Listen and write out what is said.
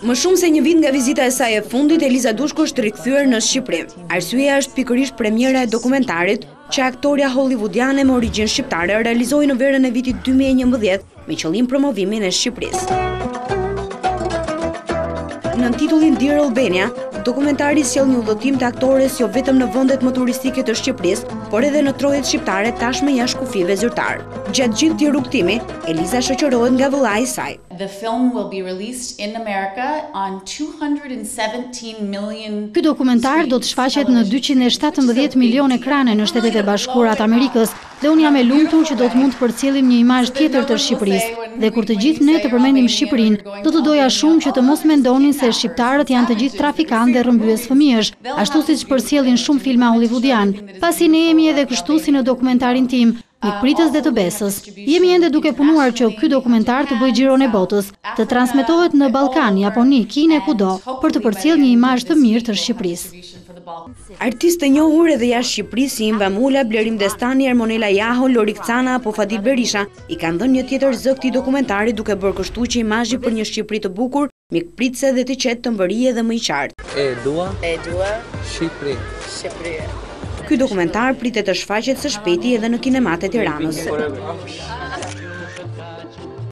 Më shumë se një vit nga vizita e saj e fundit, Eliza Dushko është rikthyer në Shqipëri. Arsyeja është pikërisht premiera e dokumentarit që aktoria hollywoodiane me origjinë shqiptare realizoi në verën e vitit 2011 me qëllim promovimin e Shqipërisë. Në titullin Dear Albania, dokumentari sjell një udhëtim të aktores jo vetëm në vendet më turistike të Shqipërisë, por edhe në trojet shqiptare tashmë jashtë kufive zyrtar. Gjatë gjithë këtij rrugtimi, Eliza shoqërohet nga vëllai i saj. The film will be released in America on 217 million. Ky dokumentar do të shfaqet në 217 milion ekrane në Shtetet e Bashkuara të Amerikës dhe unë jam e lumtur që do të mund të përcjellim një imazh tjetër të Shqipërisë. Dhe kur të gjithë ne të përmendim Shqipërinë, do të doja shumë që të mos mendonin se shqiptarët janë të gjithë trafikanë dhe rrëmbyes fëmijësh, ashtu siç përcjellin shumë filma hollywoodian. Pasi ne jemi edhe kështu si në dokumentarin tim, Mikpritës dhe të besës. Jemi ende duke punuar që ky dokumentar të bëjë xhiron e botës, të transmetohet në Ballkan, Japoni, Kinë, kudo, për të përcjellë një imazh të mirë të Shqipërisë. Artistë të njohur edhe jashtë Shqipërisë si Imba Mula, Blerim Destani, Ermonela Jaho, Lori Kcana apo Fadil Berisha i kanë dhënë një tjetër zë këtij dokumentari duke bërë kështu që imazhi për një Shqipëri të bukur, mikpritëse dhe të qetë të mbërije dhe më i qartë. E dua Shqipëri. Ky dokumentar pritet të shfaqet së shpejti edhe në kinemat e Tiranës.